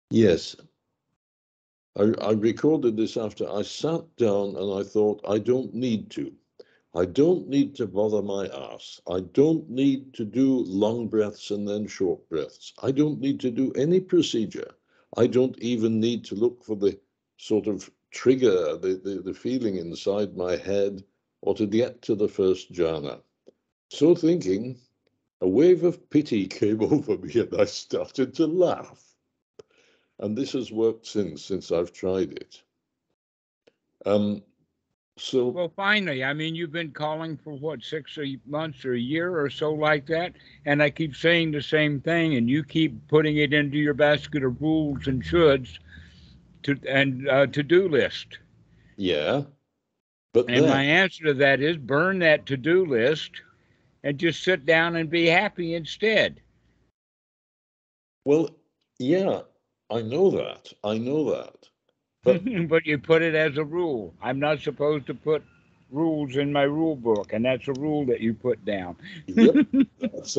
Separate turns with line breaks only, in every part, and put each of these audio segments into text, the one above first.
Yes. I recorded this after I sat down and I thought, I don't need to. I don't need to bother my ass. I don't need to do long breaths and then short breaths. I don't need to do any procedure. I don't even need to look for the sort of trigger, the feeling inside my head, or to get to the first jhana. So thinking, a wave of pity came over me and I started to laugh. And this has worked since I've tried it. So
Well, finally, I mean, you've been calling for what, 6 months or a year or so like that, and I keep saying the same thing, and you keep putting it into your basket of rules and shoulds and to-do list.
yeah, but
And
then,
my answer to that is burn that to-do list and just sit down and be happy instead.
well, yeah, I know that, but
But you put it as a rule. I'm not supposed to put rules in my rule book, and that's a rule that you put down.
yep, that's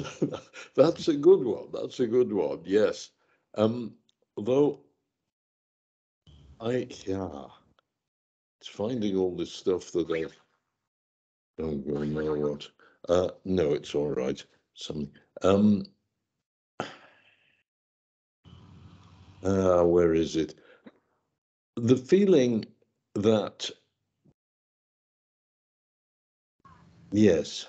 that's a good one. That's a good one. Yes, um, though yeah, it's finding all this stuff that I don't know what. No, it's all right. Something. Um, where is it? The feeling that yes,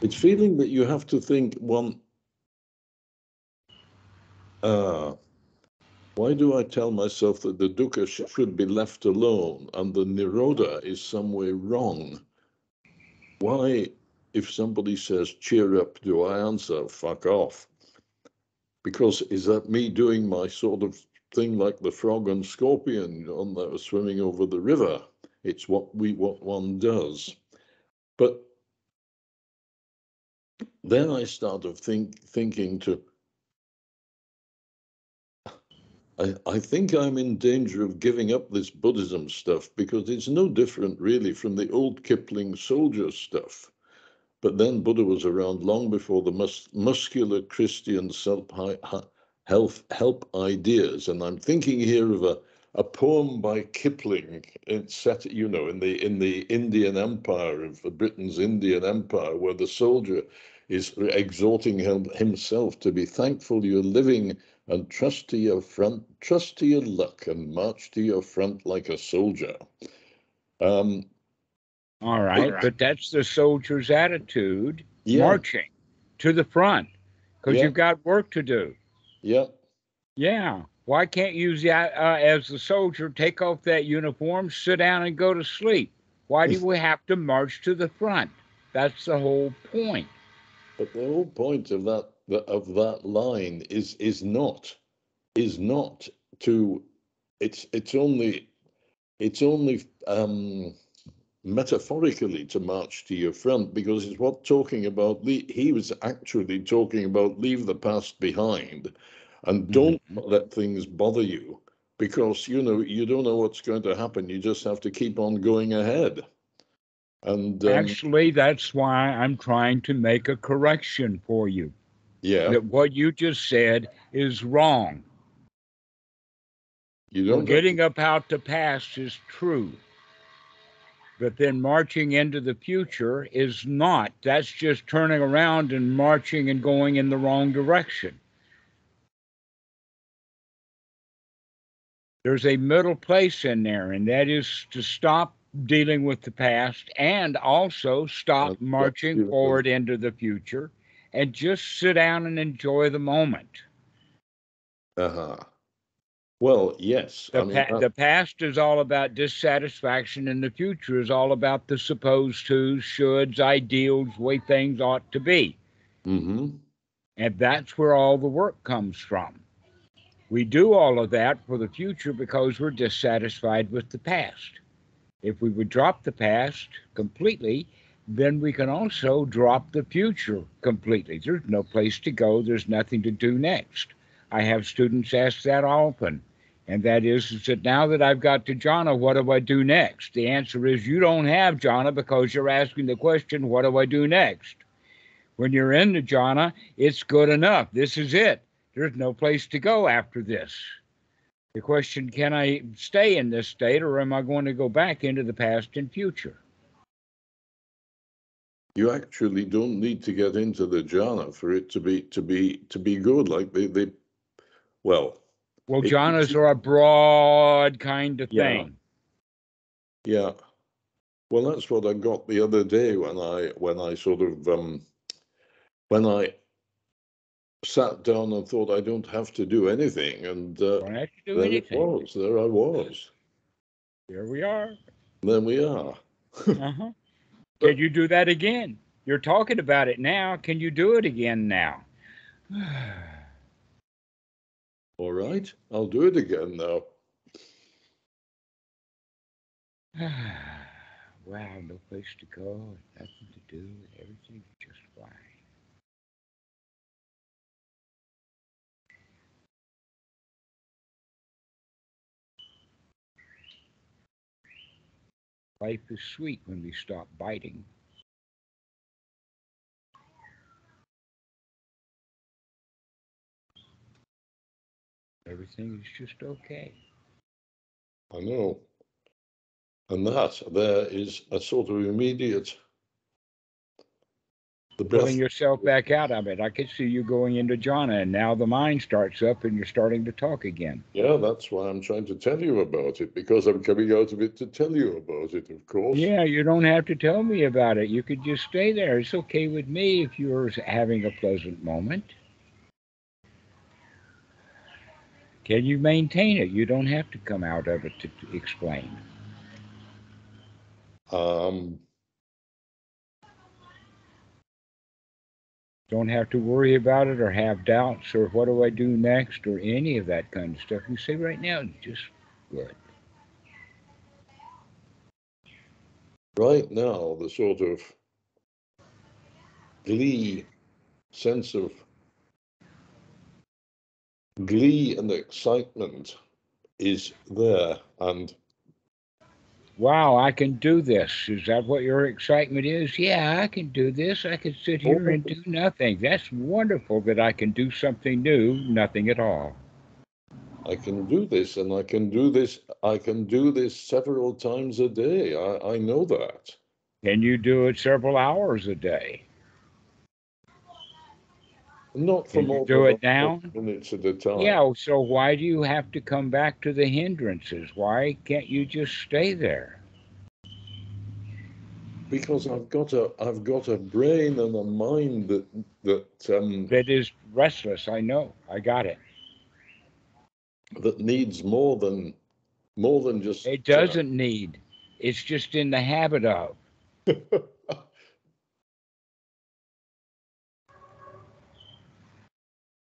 it's feeling that you have to think one. Uh, why do I tell myself that the dukkha should be left alone and the nirodha is some way wrong? Why, if somebody says cheer up, do I answer fuck off? Because is that me doing my sort of thing like the frog and scorpion on the swimming over the river? It's what one does. But then I started thinking to I think I'm in danger of giving up this Buddhism stuff because it's no different really from the old Kipling soldier stuff. But then Buddha was around long before the muscular Christian help ideas. And I'm thinking here of a poem by Kipling. It's set, in the Indian Empire of Britain's Indian Empire, where the soldier is exhorting himself to be thankful you're living and trust to your luck, and march to your front like a soldier. Um,
All
but
right, but that's the soldier's attitude
yeah,
marching to the front because
yeah,
you've got work to do.
yeah.
Yeah. Why can't you, as the soldier, take off that uniform, sit down, and go to sleep? Why do we have to march to the front? That's the whole point.
But the whole point of that line is not to it's only metaphorically to march to your front, because it's what talking about he was actually talking about leave the past behind and don't
Mhm.
let things bother you, because you don't know what's going to happen. You just have to keep on going ahead. And
Actually, that's why I'm trying to make a correction for you.
yeah,
That what you just said is wrong.
you don't have to.
Forgetting about the past is true, but then marching into the future is not. That's just turning around and marching and going in the wrong direction. There's a middle place in there, and that is to stop dealing with the past and also stop marching forward into the future and just sit down and enjoy the moment.
Uh-huh. Well, yes. I mean,
The past is all about dissatisfaction, and the future is all about the supposed tos, shoulds, ideals, way things ought to be.
mm-hmm.
And that's where all the work comes from. We do all of that for the future because we're dissatisfied with the past. If we would drop the past completely, then we can also drop the future completely. There's no place to go, there's nothing to do next. I have students ask that often. And that is that now that I've got to jhana, what do I do next? The answer is you don't have jhana because you're asking the question, what do I do next? When you're in the jhana, it's good enough. This is it. There's no place to go after this. The question, can I stay in this state, or am I going to go back into the past and future?
You actually don't need to get into the jhana for it to be good. Like well,
jhanas are a broad kind of thing.
Yeah. Well, that's what I got the other day when I sort of when I sat down and thought I don't have to do anything, and
Don't have to do
there
anything.
it was. There I was.
Here we are.
There we are.
Can you do that again? You're talking about it now. Can you do it again now?
All right, I'll do it again now.
Wow, no place to go, nothing to do, everything's just fine. Life is sweet when we stop biting. Everything is just okay.
I know. And that there is a sort of immediate.
Pulling yourself back out of it. I could see you going into jhana, and now the mind starts up and you're starting to talk again.
Yeah, that's why I'm trying to tell you about it, because I'm coming out of it to tell you about it, of course.
Yeah, you don't have to tell me about it. You could just stay there. It's okay with me if you're having a pleasant moment. Can you maintain it? You don't have to come out of it to explain. Don't have to worry about it or have doubts or what do I do next or any of that kind of stuff. You say right now, it's just good.
Right now, the sort of sense of glee and excitement is there, and
wow, I can do this. Is that what your excitement is? Yeah, I can do this. I can sit here and do nothing. That's wonderful that I can do something new, nothing at all.
I can do this, and I can do this. I can do this several times a day. I know that.
Can you do it several hours a day?
Not for more
do
than
it now?
minutes at a time.
Yeah, so why do you have to come back to the hindrances? Why can't you just stay there?
Because I've got a brain and a mind that
is restless. I know. I got it.
That needs more than just.
It doesn't need. It's just in the habit of.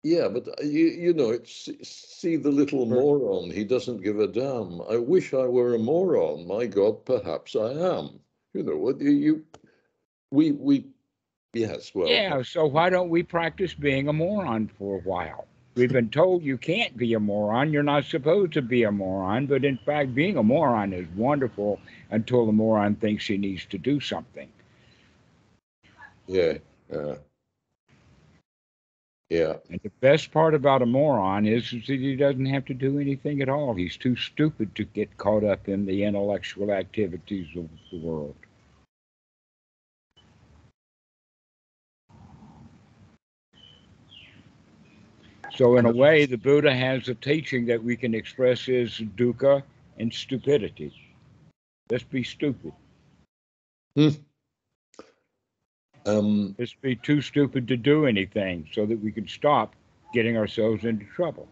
Yeah, but you know, it's see the little moron. He doesn't give a damn. I wish I were a moron. My God, perhaps I am. You know what we yes, well.
Yeah, so why don't we practice being a moron for a while? We've been told you can't be a moron. You're not supposed to be a moron. But in fact, being a moron is wonderful until the moron thinks he needs to do something.
Yeah. Yeah.
And the best part about a moron is that he doesn't have to do anything at all. He's too stupid to get caught up in the intellectual activities of the world. So in a way, the Buddha has a teaching that we can express as dukkha and stupidity. Let's be stupid. Let's be too stupid to do anything so that we can stop getting ourselves into trouble.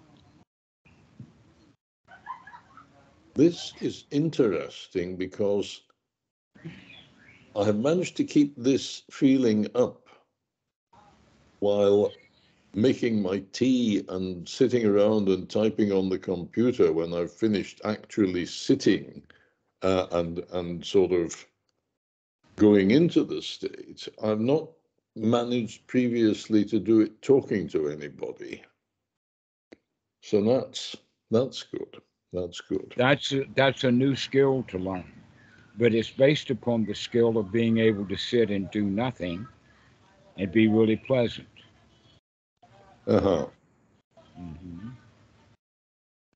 This is interesting because I have managed to keep this feeling up while making my tea and sitting around and typing on the computer when I've finished actually sitting and sort of going into the state. I've not managed previously to do it talking to anybody. So that's good. That's good.
That's a new skill to learn, but it's based upon the skill of being able to sit and do nothing and be really pleasant.
Uh-huh.
Hmm.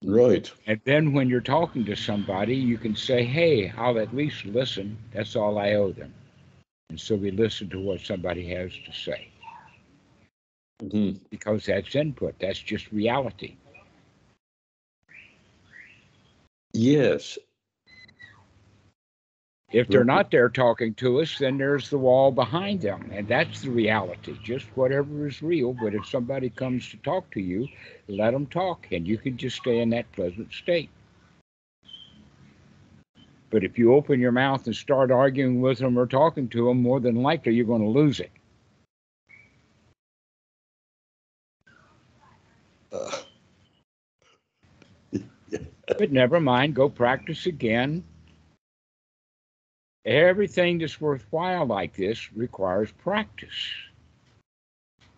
Right.
And then when you're talking to somebody, you can say, hey, I'll at least listen. That's all I owe them. And so we listen to what somebody has to say
Hmm.
because that's input. That's just reality.
Yes.
If they're
Right.
not there talking to us, then there's the wall behind them. And that's the reality, just whatever is real. But if somebody comes to talk to you, let them talk, and you can just stay in that pleasant state. But if you open your mouth and start arguing with them or talking to them, more than likely you're going to lose it.
Uh,
But never mind, go practice again. Everything that's worthwhile like this requires practice.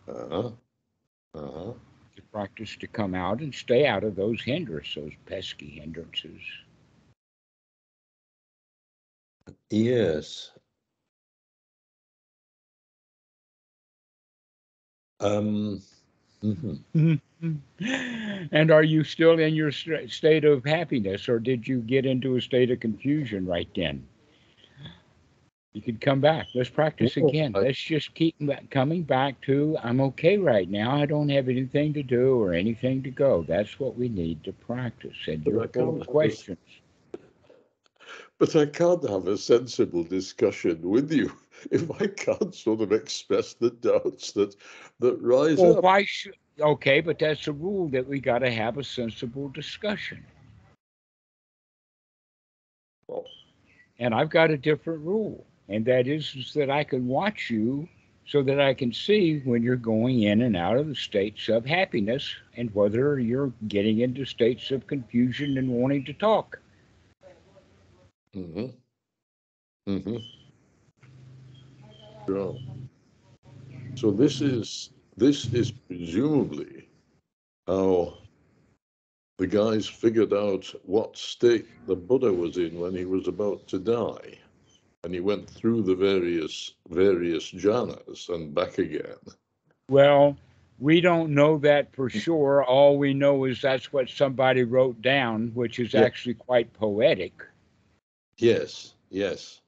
uh-huh. Uh-huh.
To practice to come out and stay out of those hindrances, those pesky hindrances.
Yes. Um, mhm.
And are you still in your state of happiness, or did you get into a state of confusion right then? You could come back. Let's practice
Well,
again. Let's just keep coming back to I'm okay right now. I don't have anything to do or anything to go. That's what we need to practice. And
but
you're
I
full
can't
of
have a,
questions.
but I can't have a sensible discussion with you if I can't sort of express the doubts that rise
Well,
up.
why should? Okay, but that's a rule that we got to have a sensible discussion.
Well,
And I've got a different rule, and that is that I can watch you so that I can see when you're going in and out of the states of happiness and whether you're getting into states of confusion and wanting to talk.
mm-hmm. Mm-hmm. Sure. So this is presumably how the guys figured out what state the Buddha was in when he was about to die. And he went through the various jhanas and back again.
Well, we don't know that for sure. All we know is that's what somebody wrote down, which is
Yeah.
actually quite poetic.
Yes. Yes.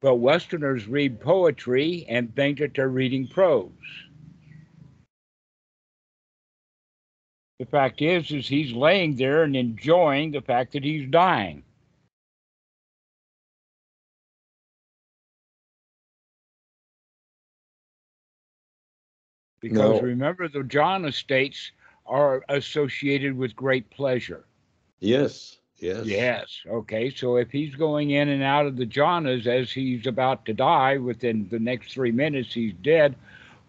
But Westerners read poetry and think that they're reading prose. The fact is he's laying there and enjoying the fact that he's dying. Because
Now,
remember, the jhana states are associated with great pleasure.
yes. Yes.
Yes. Okay. So if he's going in and out of the jhanas as he's about to die, within the next 3 minutes, he's dead.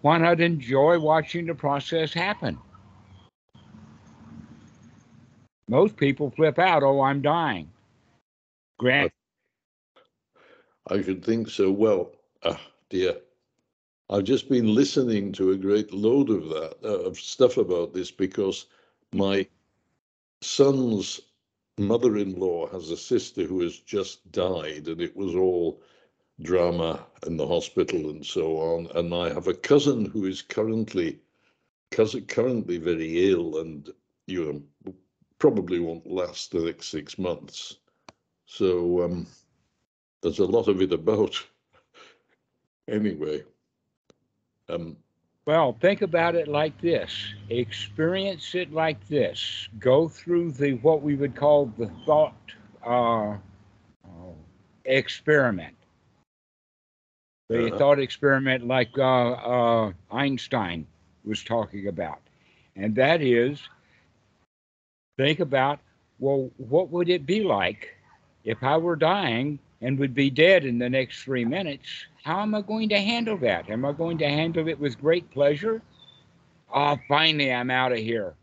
Why not enjoy watching the process happen? Most people flip out. Oh, I'm dying.
I,
Grant.
I should think so. Well, dear. I've just been listening to a great load of of stuff about this because my son's mother-in-law has a sister who has just died, and it was all drama in the hospital and so on. And I have a cousin who is currently very ill, and probably won't last the next 6 months. So there's a lot of it about. Anyway, um,
Well, think about it like this. Experience it like this. Go through the what we would call the thought uh, experiment. The
uh,
thought experiment, like Einstein was talking about, and that is think about, well, what would it be like if I were dying and would be dead in the next 3 minutes? How am I going to handle that? Am I going to handle it with great pleasure? Oh, finally, I'm out of here.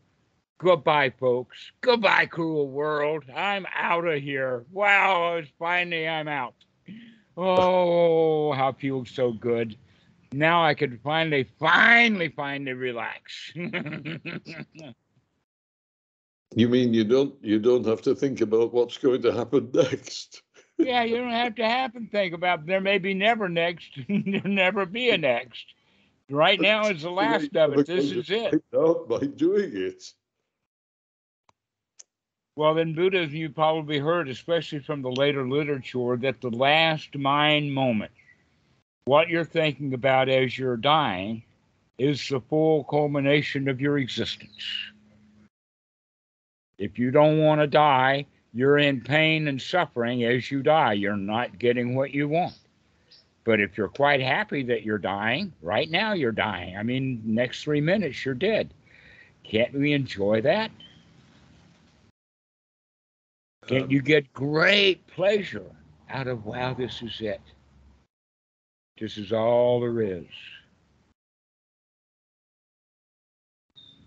Goodbye, folks. Goodbye, cruel world. I'm out of here. Wow, it's finally I'm out. Oh, how it feels so good. Now I could finally relax.
you mean you don't have to think about what's going to happen next?
Yeah, you don't have to think about there may be never next, there never be a next. Right now is the last of it. This is it.
Out by doing it.
Well, in Buddhism, you probably heard, especially from the later literature, that the last mind moment, what you're thinking about as you're dying, is the full culmination of your existence. If you don't want to die, you're in pain and suffering as you die. You're not getting what you want. But if you're quite happy that you're dying, right now you're dying. I mean, next 3 minutes you're dead. Can't we enjoy that? Can't you get great pleasure out of, wow, this is it? This is all there is.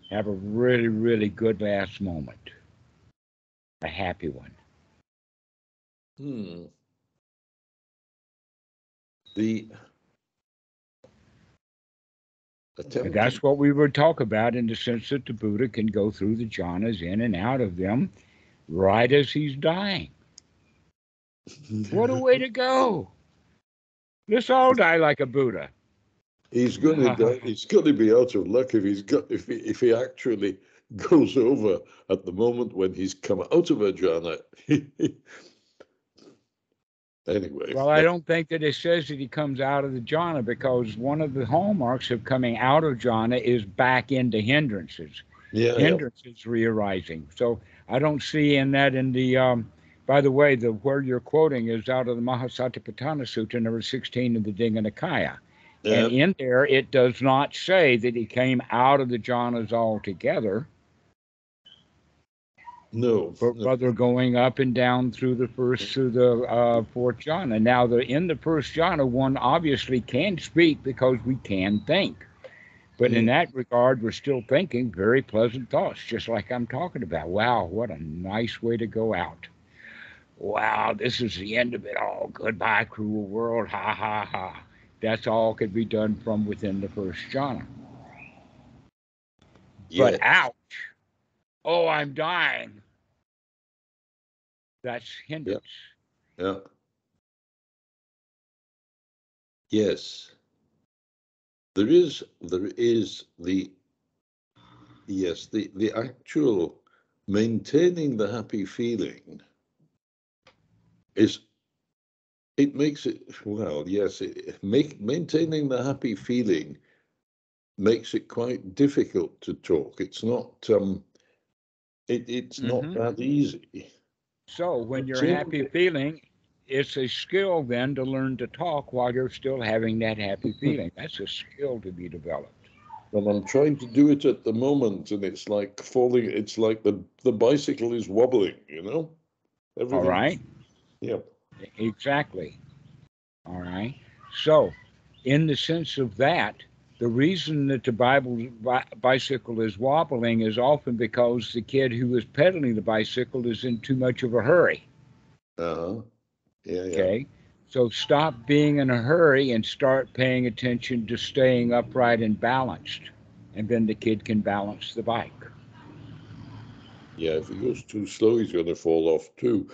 Have a really, really good last moment. A happy one. And that's what we would talk about, in the sense that the Buddha can go through the jhanas, in and out of them, right as he's dying. What a way to go! Let's all die like a Buddha.
He's going to die. He's going to be out of luck if he actually goes over at the moment when he's come out of a jhana. Anyway.
Well, I don't think that it says that he comes out of the jhana, because one of the hallmarks of coming out of jhana is back into hindrances. Hindrances re-arising. So I don't see in that in the, by the way, where you're quoting is out of the Mahasatipatthana Sutta, number 16 of the Digha Nikaya. And in there, it does not say that he came out of the jhanas altogether.
No.
But rather going up and down through the fourth jhana. Now, in the first jhana, one obviously can speak because we can think. But in that regard, we're still thinking very pleasant thoughts, just like I'm talking about. Wow, what a nice way to go out. Wow, this is the end of it all. Goodbye, cruel world. Ha, ha, ha. That's all could be done from within the first jhana. Yes. But ouch. Oh, I'm dying. That's hindrance.
Yeah. Yes. There is the actual maintaining the happy feeling it makes it, well, yes, maintaining the happy feeling makes it quite difficult to talk. It's not it's not that easy.
So when you're happy feeling, it's a skill then to learn to talk while you're still having that happy feeling. That's a skill to be developed.
And I'm trying to do it at the moment, and it's like falling. It's like the bicycle is wobbling, you know.
All right.
Yeah.
Exactly. All right. So, in the sense of that, the reason that the bicycle is wobbling is often because the kid who is pedaling the bicycle is in too much of a hurry.
Yeah.
Okay. So stop being in a hurry and start paying attention to staying upright and balanced. And then the kid can balance the bike.
Yeah, if he goes too slow, he's going to fall off too.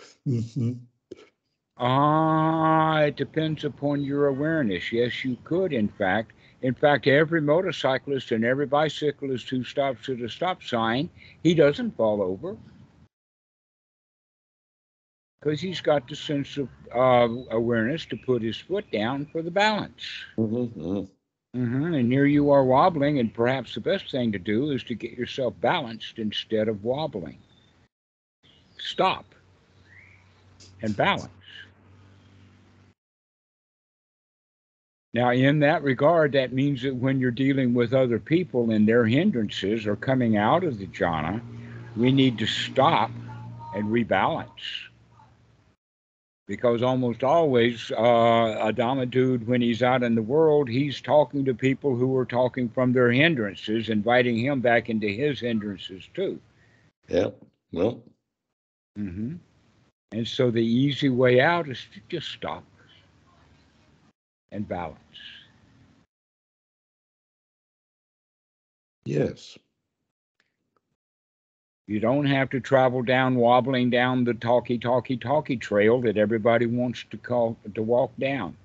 It depends upon your awareness. Yes, you could, in fact. In fact, every motorcyclist and every bicyclist who stops at a stop sign, he doesn't fall over, because he's got the sense of awareness to put his foot down for the balance. And here you are wobbling, and perhaps the best thing to do is to get yourself balanced instead of wobbling. Stop and balance. Now, in that regard, that means that when you're dealing with other people and their hindrances are coming out of the jhana, we need to stop and rebalance. Because almost always, a Dhamma dude, when he's out in the world, he's talking to people who are talking from their hindrances, inviting him back into his hindrances too.
Yeah, well.
And so the easy way out is to just stop and balance.
Yes.
You don't have to travel wobbling down the talky trail that everybody wants to walk down.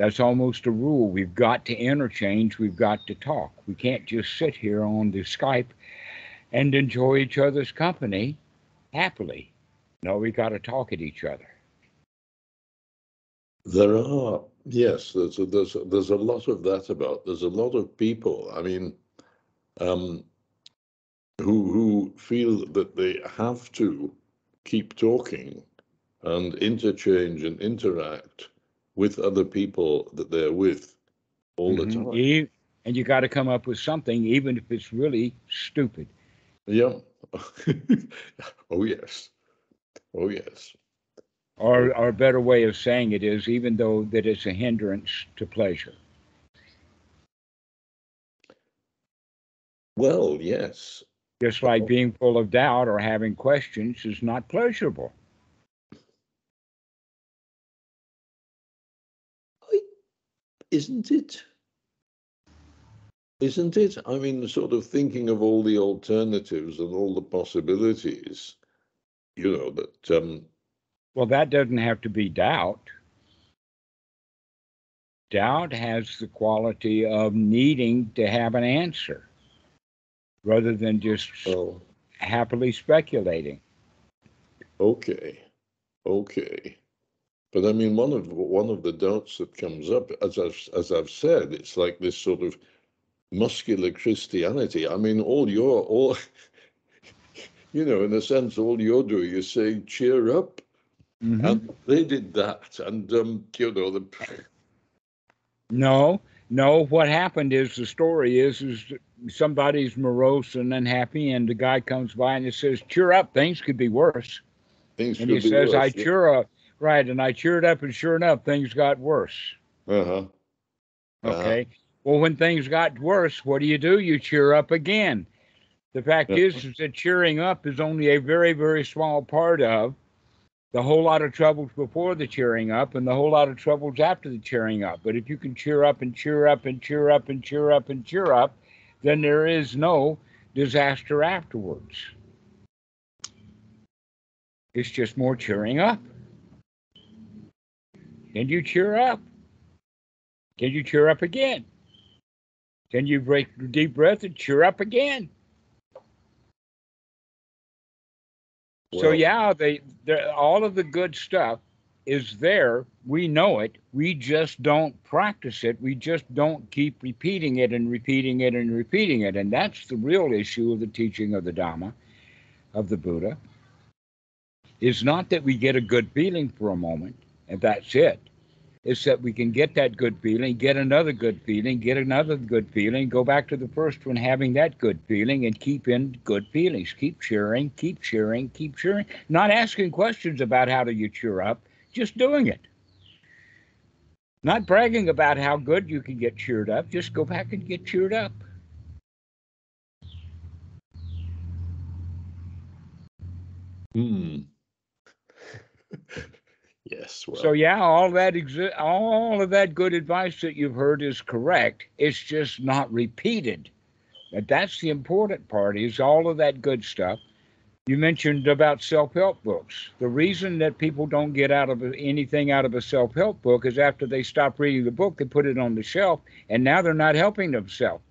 That's almost a rule. We've got to interchange. We've got to talk. We can't just sit here on the Skype and enjoy each other's company happily. No, we got to talk at each other.
There are, yes, there's a lot of that about. There's a lot of people, I mean, who feel that they have to keep talking and interchange and interact with other people that they're with all the time.
And you got to come up with something, even if it's really stupid.
Yeah. Oh, yes. Oh, yes.
Or a better way of saying it is, even though that it's a hindrance to pleasure.
Well, yes.
Just like being full of doubt or having questions is not pleasurable.
Isn't it? Isn't it? I mean, sort of thinking of all the alternatives and all the possibilities, you know, that...
Well, that doesn't have to be doubt. Doubt has the quality of needing to have an answer rather than just
Oh,
happily speculating.
okay. Okay. But I mean, one of the doubts that comes up, as I've said, it's like this sort of muscular Christianity. I mean, all you know, in a sense, all you're doing is saying, cheer up.
Mm-hmm.
And they did that. And, you know,
No, no. What happened is the story is somebody's morose and unhappy, and the guy comes by and he says, "Cheer up, things could be worse."
things
And he
could be
says, "I
worse. Yeah.
cheer up, right?" And I cheered up, and sure enough, things got worse.
Uh-huh. Uh-huh.
Okay. Well, when things got worse, what do? You cheer up again. The fact
Uh-huh.
is that cheering up is only a very, very small part of the whole lot of troubles before the cheering up and the whole lot of troubles after the cheering up. But if you can cheer up and cheer up and cheer up and cheer up and cheer up, then there is no disaster afterwards. It's just more cheering up. Can you cheer up? Can you cheer up again? Can you break a deep breath and cheer up again?
Well,
So yeah, all of the good stuff is there. We know it. We just don't practice it. We just don't keep repeating it and repeating it and repeating it. And that's the real issue of the teaching of the Dhamma, of the Buddha, is not that we get a good feeling for a moment and that's it. It's that we can get that good feeling, get another good feeling, get another good feeling, go back to the first one having that good feeling and keep in good feelings. Keep cheering, keep cheering, keep cheering. Not asking questions about how do you cheer up, just doing it. Not bragging about how good you can get cheered up, just go back and get cheered up.
hmm. Yes,
So
well.
yeah, all of that good advice that you've heard is correct. It's just not repeated. And that's the important part is all of that good stuff. You mentioned about self-help books. The reason that people don't get out of anything out of a self-help book is after they stop reading the book, they put it on the shelf, and now they're not helping themselves.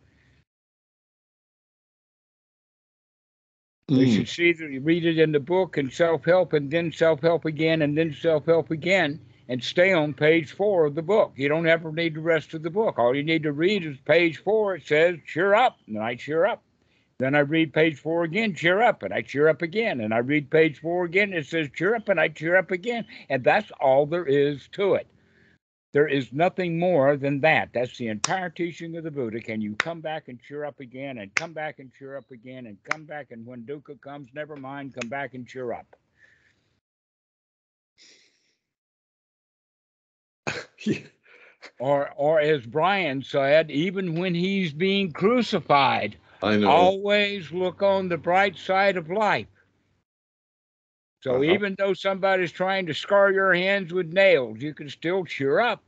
They
Mm.
should see that read it in the book and self-help, and then self-help again, and then self-help again, and stay on page 4 of the book. You don't ever need the rest of the book. All you need to read is page 4. It says, cheer up, and I cheer up. Then I read page 4 again, cheer up, and I cheer up again. And I read page 4 again, it says cheer up, and I cheer up again. And that's all there is to it. There is nothing more than that. That's the entire teaching of the Buddha. Can you come back and cheer up again, and come back and cheer up again, and come back, and when dukkha comes, never mind, come back and cheer up.
Yeah.
Or as Brian said, even when he's being crucified,
I know.
always look on the bright side of life. So
Uh-huh.
even though somebody's trying to scar your hands with nails, you can still cheer up.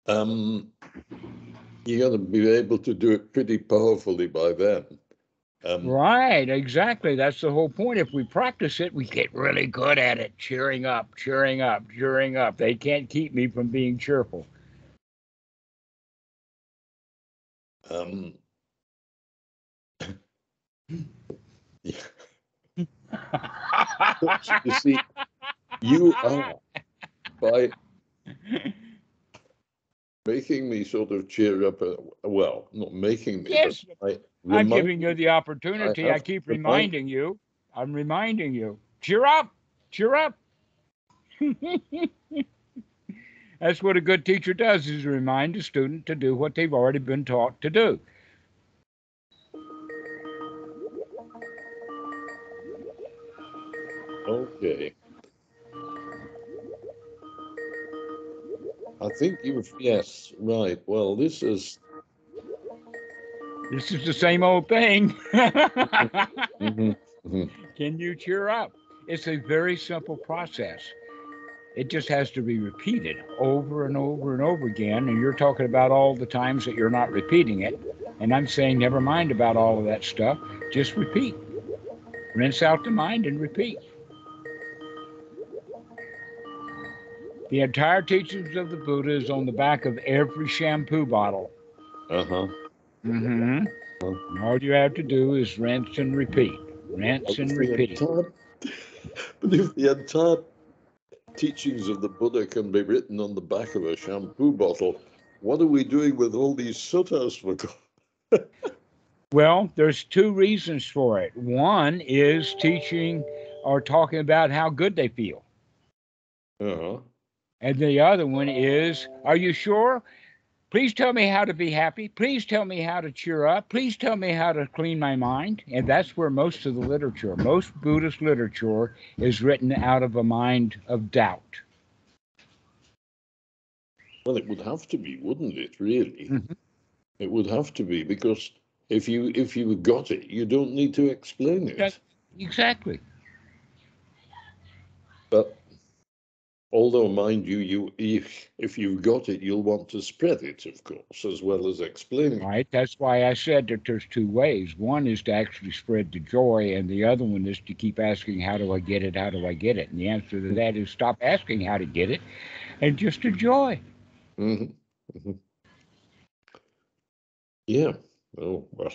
Um, you got to be able to do it pretty powerfully by then.
Right, exactly. That's the whole point. If we practice it, we get really good at it. Cheering up, cheering up, cheering up. They can't keep me from being cheerful.
Um, yeah. You see, you are, by making me sort of cheer up, well, not making me, but
Yes,
I
I'm giving you
reminding,
the
I
opportunity. I
have to
keep
remind,
reminding you. I'm reminding you. Cheer up, cheer up. That's what a good teacher does, is remind a student to do what they've already been taught to do.
okay, I think you've, yes, right. Well, this is,
This is the same old thing.
mhm, mhm.
Can you cheer up? It's a very simple process. It just has to be repeated over and over and over again. And you're talking about all the times that you're not repeating it. And I'm saying, never mind about all of that stuff. Just repeat. Rinse out the mind and repeat. The entire teachings of the Buddha is on the back of every shampoo bottle.
Uh-huh.
Mm-hmm.
Uh-huh.
And all you have to do is rinse and repeat.
But
Rinse and
if the
repeat.
entire, but if the entire teachings of the Buddha can be written on the back of a shampoo bottle, what are we doing with all these suttas for God?
Well, there's two reasons for it. One is teaching or talking about how good they feel.
Uh-huh.
And the other one is, are you sure? Please tell me how to be happy. Please tell me how to cheer up. Please tell me how to clean my mind. And that's where most of the literature, most Buddhist literature, is written out of a mind of doubt.
Well, it would have to be, wouldn't it, really?
Mhm.
It would have to be, because if you got it, you don't need to explain
That-
it.
Exactly.
But although, mind you, if you've got it, you'll want to spread it, of course, as well as explaining it.
Right. That's why I said that there's two ways. One is to actually spread the joy, and the other one is to keep asking, how do I get it? How do I get it? And the answer to that is stop asking how to get it and just enjoy.
Hmm. Hmm. Yeah. Oh, well.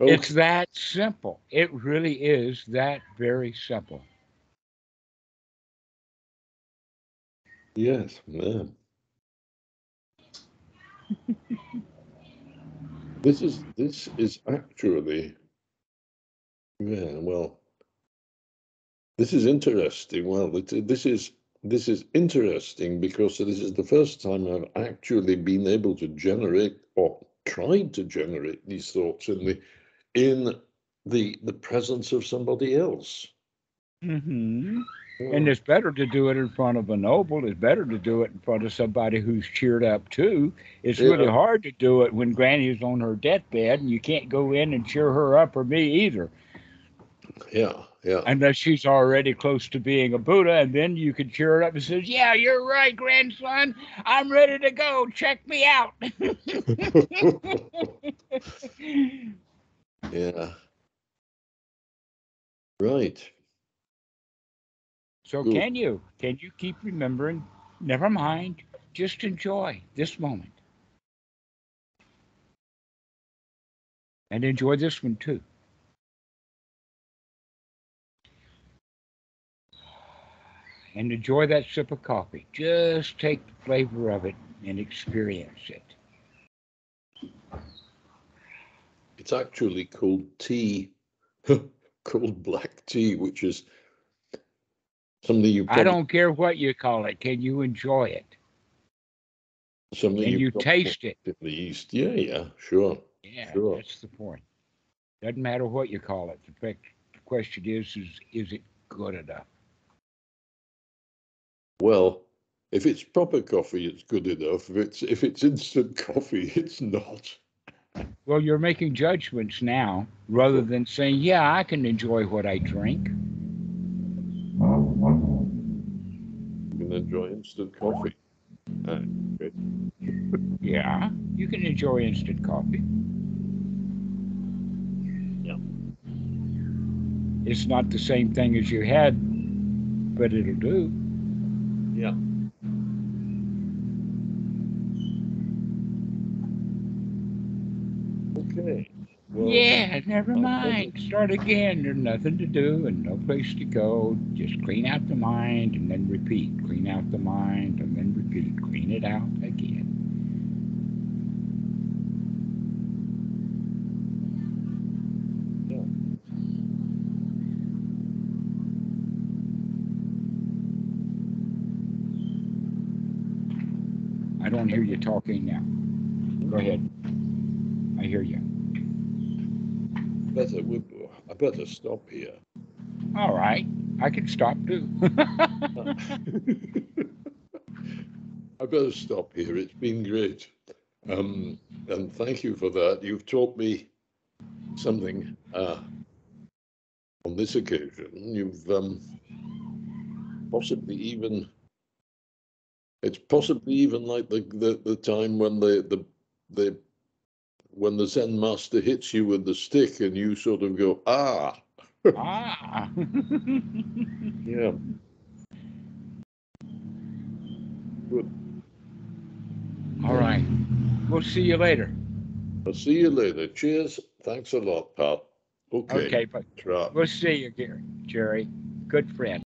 It's
Okay.
that simple. It really is that very simple.
Yes, man. This is actually, yeah, well, this is interesting. Well, this is interesting because this is the first time I've actually been able to generate, or tried to generate, these thoughts in the presence of somebody else.
Hmm. And
Oh,
it's better to do it in front of a noble. It's better to do it in front of somebody who's cheered up too. It's really
yeah,
hard to do it when Granny's on her deathbed and you can't go in and cheer her up, or me either,
yeah, yeah.
unless she's already close to being a Buddha. And then you can cheer her up and says, "Yeah, you're right, grandson. I'm ready to go. Check me out."
Yeah, right.
So
Good.
can you? Can you keep remembering? Never mind. Just enjoy this moment and enjoy this one too. And enjoy that sip of coffee. Just take the flavor of it and experience it.
It's actually called tea, called black tea, which is something you
I
probably
don't care what you call it. Can you enjoy it?
something
Can
you
you
probably
taste it?
in the East. Yeah, yeah, sure,
Yeah,
sure.
that's the point. Doesn't matter what you call it. The question is it good enough?
Well, if it's proper coffee, it's good enough. If it's instant coffee, it's not.
Well, you're making judgments now rather than saying, yeah, I can enjoy what I drink.
You can enjoy instant coffee. Ah, great.
Yeah. Yeah, you can enjoy instant coffee.
Yeah.
It's not the same thing as you had, but it'll do.
Yeah. Okay. Well,
Yeah, never
I better,
mind. Start again. There's nothing to do and no place to go. Just clean out the mind and then repeat. Clean out the mind and then repeat. Clean it out again.
yeah.
I don't hear you talking now. Go ahead. I hear you.
I better stop here.
All right. I can stop too.
I better stop here. It's been great. And thank you for that. You've taught me something on this occasion. You've possibly even, it's possibly even like the time when the when the Zen master hits you with the stick and you sort of go, ah.
Ah.
Yeah. Good.
All right. We'll see you later.
I'll see you later. Cheers. Thanks a lot, Pat. Okay.
Okay, but
Try.
we'll see you, Gerry. Good friend.